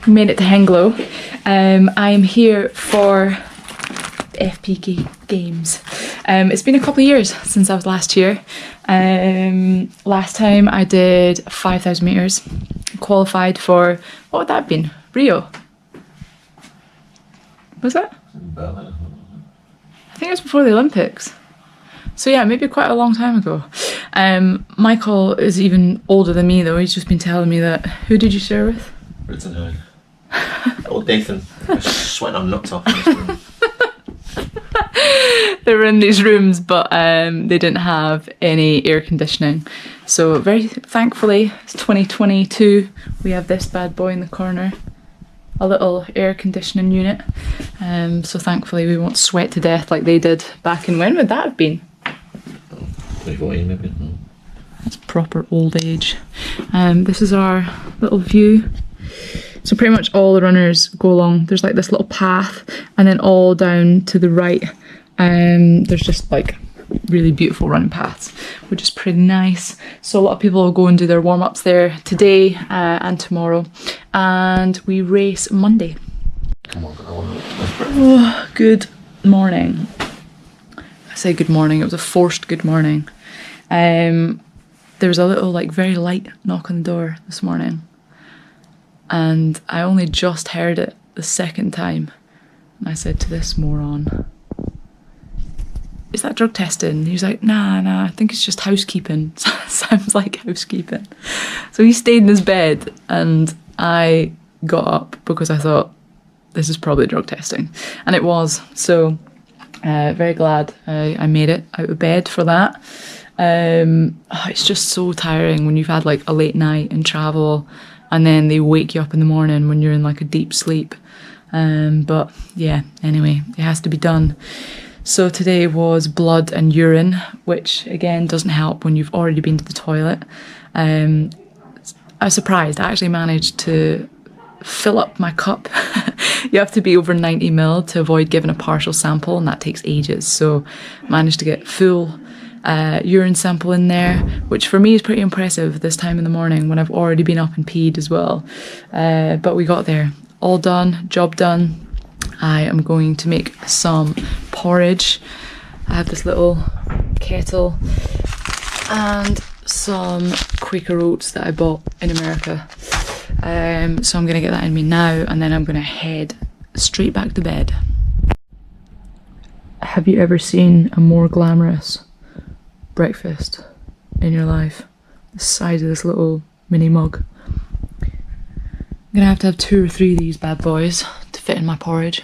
made it to Hengelo. I am here for the FBK Games. It's been a couple of years since I was last here. Last time I did 5,000 metres, qualified for, what would that have been? Rio? Was it? I think it was before the Olympics. So yeah, maybe quite a long time ago. Michael is even older than me though. He's just been telling me that. Who did you share with? Britain. Old Nathan. Sweating on nuts off in this room. They were in these rooms, but they didn't have any air conditioning. So very thankfully, it's 2022. We have this bad boy in the corner, a little air conditioning unit. So thankfully we won't sweat to death like they did back in, when would that have been? 2014 maybe. That's proper old age. This is our little view. So pretty much all the runners go along. There's like this little path, and then all down to the right, there's just like really beautiful running paths, which is pretty nice. So a lot of people will go and do their warm-ups there today and tomorrow, and we race Monday. Come on, Oh, good morning. I say good morning, it was a forced good morning. There was a little like very light knock on the door this morning, and I only just heard it the second time, and I said to this moron, "Is that drug testing?" He was like, nah, I think it's just housekeeping. Sounds like housekeeping. So he stayed in his bed, and I got up because I thought this is probably drug testing, and it was. So very glad I made it out of bed for that. It's just so tiring when you've had like a late night and travel, and then they wake you up in the morning when you're in like a deep sleep. But yeah, anyway, it has to be done. So today was blood and urine, which again doesn't help when you've already been to the toilet. I was surprised, I actually managed to fill up my cup. You have to be over 90 ml to avoid giving a partial sample, and that takes ages. So managed to get full urine sample in there, which for me is pretty impressive this time in the morning when I've already been up and peed as well. But we got there, all done, job done. I am going to make some porridge. I have this little kettle and some Quaker oats that I bought in America. So I'm going to get that in me now, and then I'm going to head straight back to bed. Have you ever seen a more glamorous breakfast in your life? The size of this little mini mug. I'm going to have 2 or 3 of these bad boys to fit in my porridge.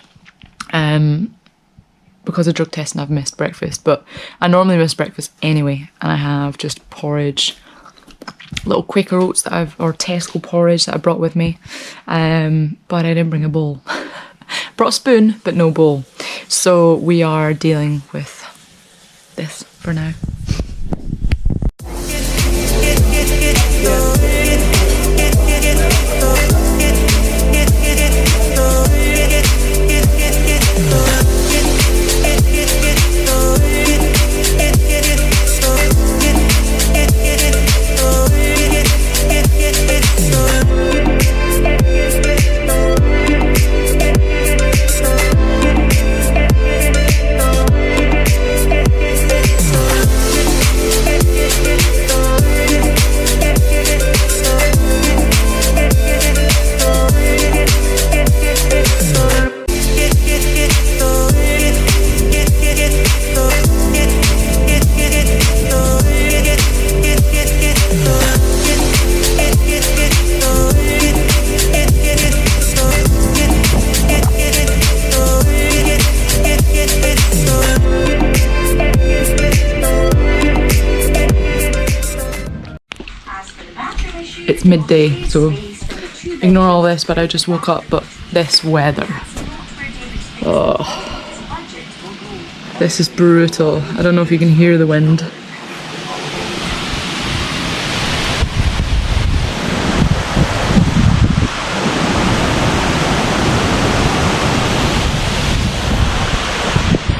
Because of drug testing I've missed breakfast, but I normally miss breakfast anyway, and I have just porridge, little Quaker oats that or Tesco porridge that I brought with me, but I didn't bring a bowl. Brought a spoon, but no bowl. So we are dealing with this for now. It's midday, so ignore all this, but I just woke up, but this weather. Oh, this is brutal. I don't know if you can hear the wind.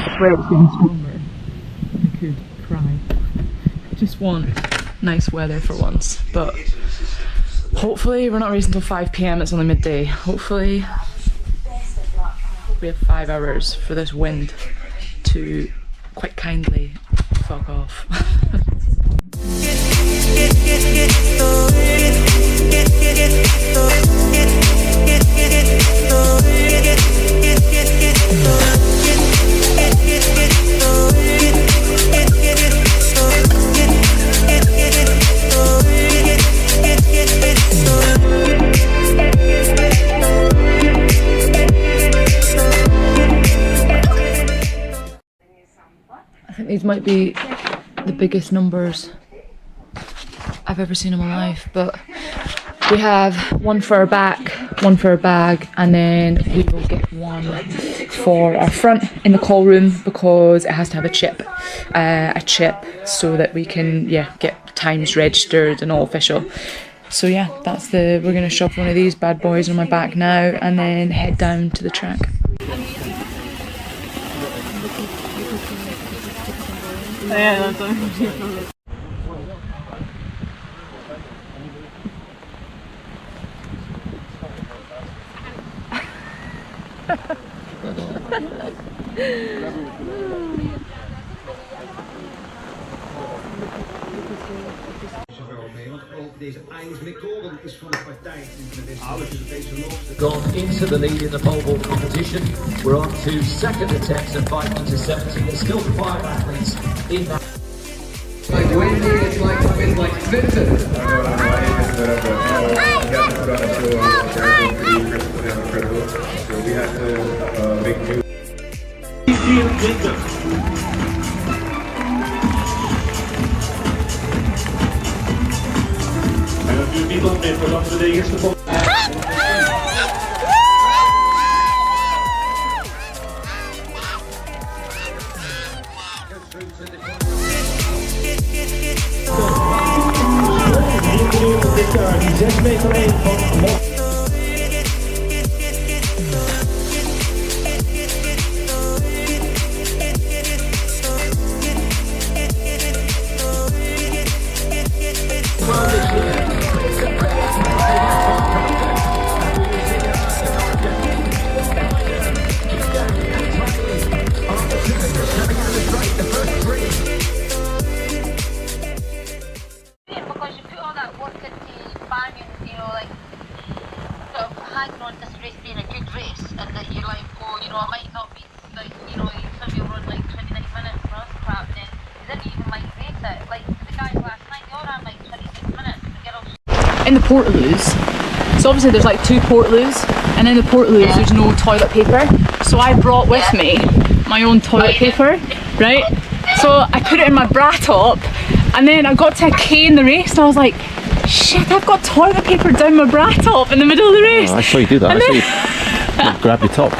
I swear it's getting stronger. I could cry. I just want nice weather for once, but Hopefully we're not racing until 5 PM, it's only midday. Hopefully we have 5 hours for this wind to quite kindly fuck off. I think these might be the biggest numbers I've ever seen in my life, but we have one for our back, one for our bag, and then we will get one for our front in the call room because it has to have a chip so that we can get times registered and all official. So yeah, we're gonna shove one of these bad boys on my back now and then head down to the track. Yeah, that's amazing. Gone into the lead in the pole vault competition. We're on to second attempts at 5 meters 70. There's still 5 athletes in that. It's like Wendy, it's like Vincent. So we have to make new. En dat duurt niet lang meer voordat we de eerste bal. Dit jaar die 6 meter 1 van in the Portaloos, so obviously there's like 2 Portaloos, and in the Portaloos there's no toilet paper, so I brought with me my own toilet paper, right? So I put it in my bra top, and then I got to a K in the race and I was like, shit, I've got toilet paper down my bra top in the middle of the race. I saw you do that. And I saw you grab your top.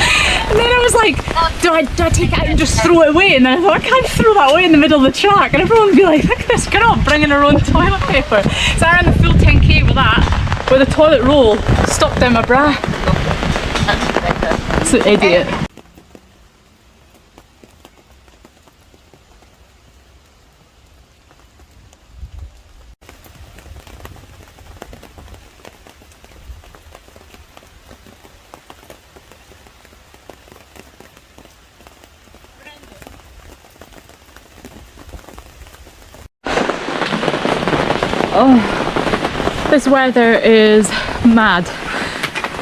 And then I was like, do I take it out and just throw it away? And then I thought, I can't throw that away in the middle of the track. And everyone would be like, look at this girl bringing her own toilet paper. So I ran the full 10k with that, with a toilet roll stuck down my bra. It's an idiot. Oh, this weather is mad.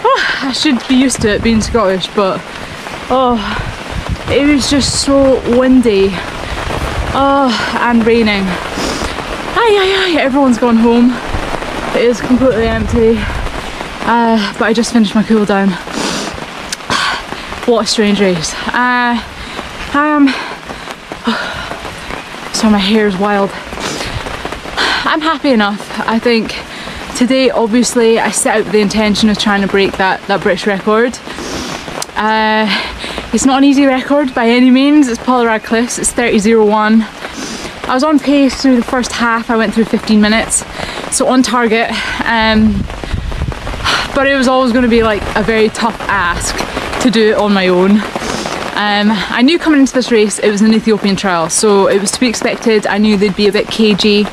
Oh, I should be used to it being Scottish, but oh, it was just so windy. Oh, and raining. Everyone's gone home. It is completely empty. But I just finished my cool down. What a strange race. So my hair is wild. I'm happy enough. I think today, obviously, I set out with the intention of trying to break that British record. It's not an easy record by any means. It's Polarad Cliffs. It's 30.01. I was on pace through the first half. I went through 15 minutes, so on target. But it was always going to be like a very tough ask to do it on my own. I knew coming into this race it was an Ethiopian trial, so it was to be expected. I knew they'd be a bit cagey,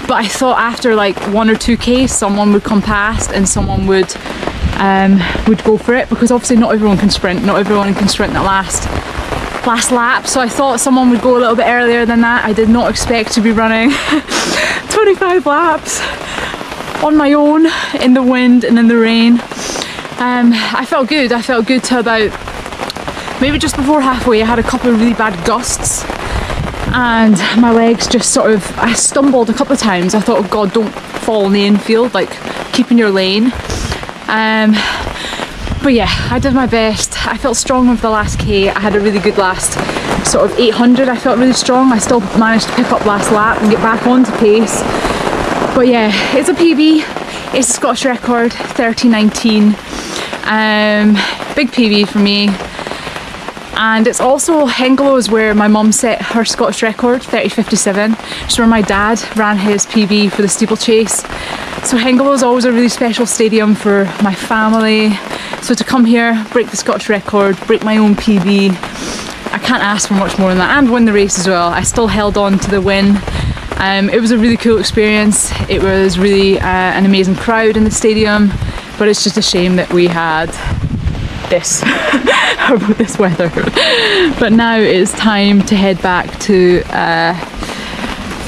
but I thought after like 1 or 2k someone would come past and someone would go for it, because obviously not everyone can sprint, that last lap, so I thought someone would go a little bit earlier than that. I did not expect to be running 25 laps on my own in the wind and in the rain. I felt good till about maybe just before halfway. I had a couple of really bad gusts and my legs just sort of, I stumbled a couple of times. I thought, oh god, don't fall in the infield, like keep in your lane. But yeah, I did my best. I felt strong with the last K. I had a really good last sort of 800. I felt really strong. I still managed to pick up last lap and get back onto pace. But yeah, it's a PB. It's a Scottish record, 30:19. Big PB for me. And it's also Hengelo is where my mum set her Scottish record, 30:57. It's where my dad ran his PB for the steeplechase. So Hengelo is always a really special stadium for my family. So to come here, break the Scottish record, break my own PB, I can't ask for much more than that, and win the race as well. I still held on to the win. It was a really cool experience. It was really an amazing crowd in the stadium, but it's just a shame that we had this this weather. But now it's time to head back to the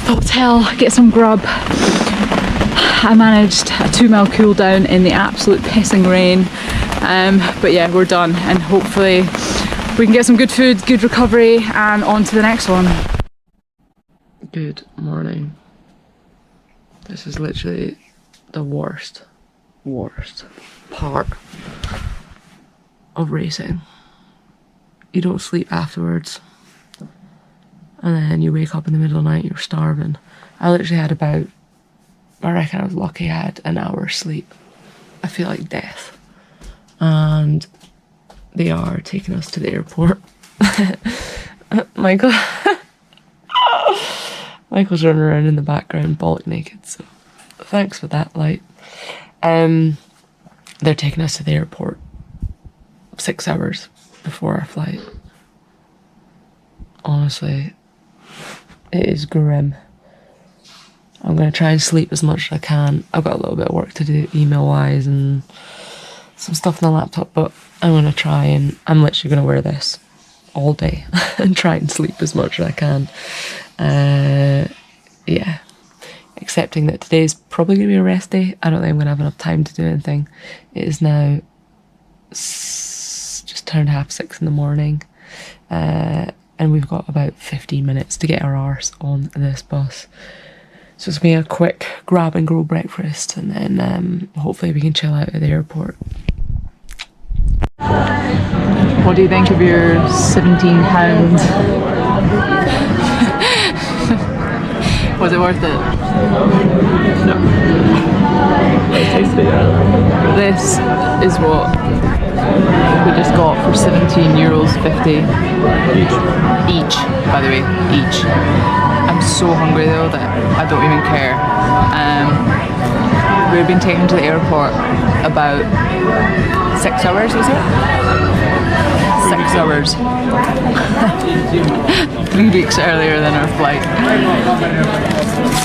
hotel, get some grub. I managed a 2 mile cool down in the absolute pissing rain, but yeah, we're done, and hopefully we can get some good food, good recovery, and on to the next one. Good morning. This is literally the worst part of racing. You don't sleep afterwards, and then you wake up in the middle of the night, you're starving. I literally had about, I reckon I was lucky I had an hour's sleep. I feel like death. And they are taking us to the airport. Michael's running around in the background bollock naked, so thanks for that, light. They're taking us to the airport 6 hours before our flight. Honestly, it is grim. I'm going to try and sleep as much as I can. I've got a little bit of work to do email wise and some stuff on the laptop, but I'm going to try, and I'm literally going to wear this all day and try and sleep as much as I can. Yeah, accepting that today's probably going to be a rest day. I don't think I'm going to have enough time to do anything. It is now just turned 6:30 in the morning, and we've got about 15 minutes to get our arse on this bus. So it's going to be a quick grab and go breakfast, and then hopefully we can chill out at the airport. What do you think of your £17? Was it worth it? No. It's tasty, yeah. This is what we just got for €17.50 each, by the way, each. I'm so hungry though that I don't even care. We've been taken to the airport about 6 hours, was it? 6 hours. 3 weeks earlier than our flight.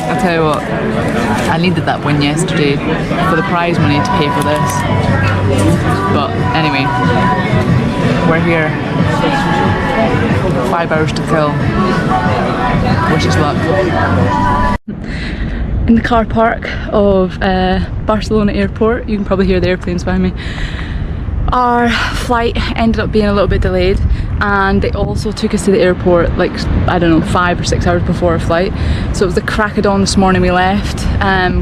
I'll tell you what, I needed that win yesterday for the prize money to pay for this. But anyway, we're here. 5 hours to kill. Wish us luck. In the car park of Barcelona airport, you can probably hear the airplanes behind me. Our flight ended up being a little bit delayed, and they also took us to the airport like, I don't know, 5 or 6 hours before our flight. So it was the crack of dawn this morning we left.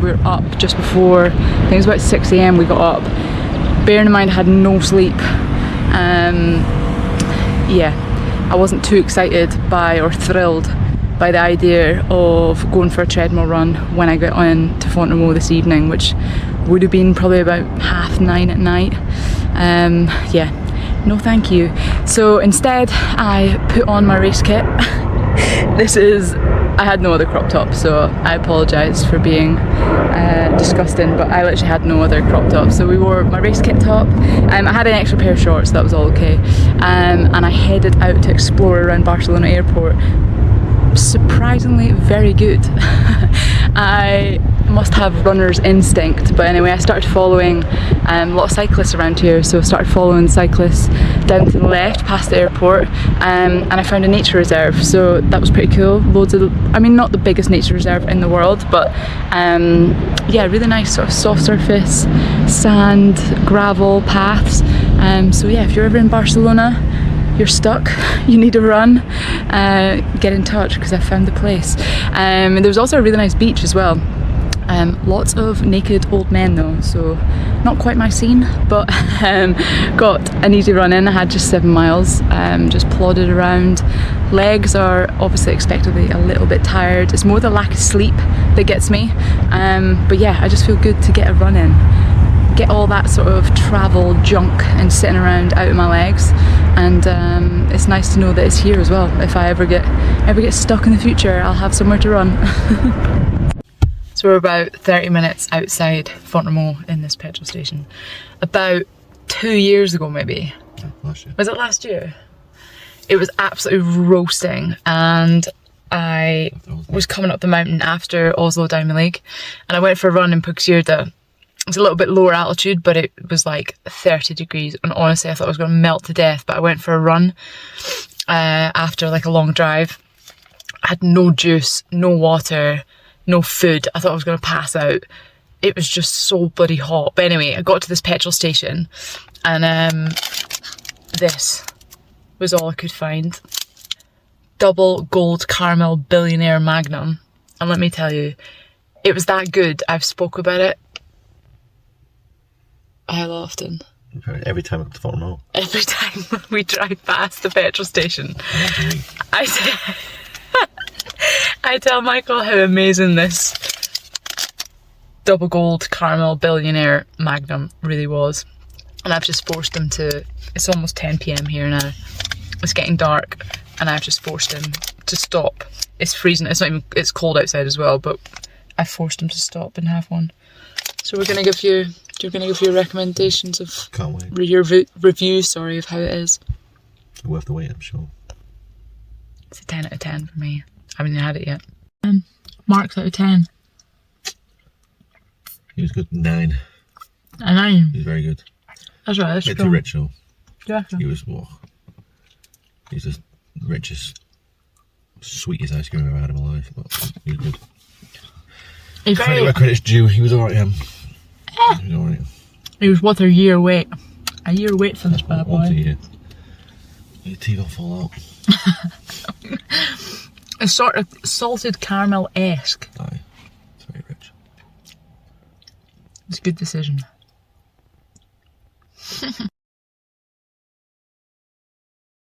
We were up just before, I think it was about 6 AM we got up. Bearing in mind I had no sleep. Yeah, I wasn't too excited by or thrilled by the idea of going for a treadmill run when I got on to Fontenoy this evening, which would have been probably about 9:30 at night. Yeah, no thank you. So instead I put on my race kit. I had no other crop top, so I apologise for being disgusting, but I literally had no other crop top. So we wore my race kit top. I had an extra pair of shorts, so that was all okay. And I headed out to explore around Barcelona airport. Surprisingly very good. I must have runner's instinct, but anyway, I started following a lot of cyclists around here, so I started following cyclists down to the left past the airport, and I found a nature reserve, so that was pretty cool. Loads of, I mean, not the biggest nature reserve in the world, but yeah, really nice sort of soft surface, sand, gravel paths. So yeah, if you're ever in Barcelona, you're stuck, you need a run, get in touch because I found the place. There was also a really nice beach as well. Lots of naked old men though, so not quite my scene, but got an easy run in. I had just 7 miles, just plodded around. Legs are obviously expectedly a little bit tired. It's more the lack of sleep that gets me, but yeah, I just feel good to get a run in. Get all that sort of travel junk and sitting around out of my legs, and it's nice to know that it's here as well. If I ever get stuck in the future, I'll have somewhere to run. So we're about 30 minutes outside Font-Romeu in this petrol station. About 2 years ago maybe. Last year. Was it last year? It was absolutely roasting, and I was coming up the mountain after Oslo Diamond League, and I went for a run in Pugsyrda. It's a little bit lower altitude, but it was like 30 degrees, and honestly I thought I was going to melt to death, but I went for a run after like a long drive. I had no juice, no water, no food. I thought I was going to pass out. It was just so bloody hot. But anyway, I got to this petrol station, and this was all I could find. Double gold caramel billionaire magnum, and let me tell you, it was that good. I've spoke about it. How often? Every time I go to Font-Romeu. Every time we drive past the petrol station, I tell Michael how amazing this double gold caramel billionaire magnum really was, and I've just forced him to. It's almost 10 PM here now. It's getting dark, and I've just forced him to stop. It's freezing. It's not even. It's cold outside as well, but I forced him to stop and have one. So we're gonna give you. You're going to give your recommendations of Can't wait. your review, sorry, of how it is. Worth the wait, I'm sure. It's a 10 out of 10 for me. I haven't even had it yet. Marks out of 10. He was good. 9. A 9. He was very good. That's right, that's Bit true. too rich though. Yeah. He was he's the richest, sweetest ice cream I've ever had in my life, but he was good. He's Credit very. where credit's due. He was alright. He was alright. He was worth a year wait. A year wait for this bad Once a boy. year. Your teeth will fall out. It's sort of salted caramel-esque. Aye. It's very rich. It's a good decision.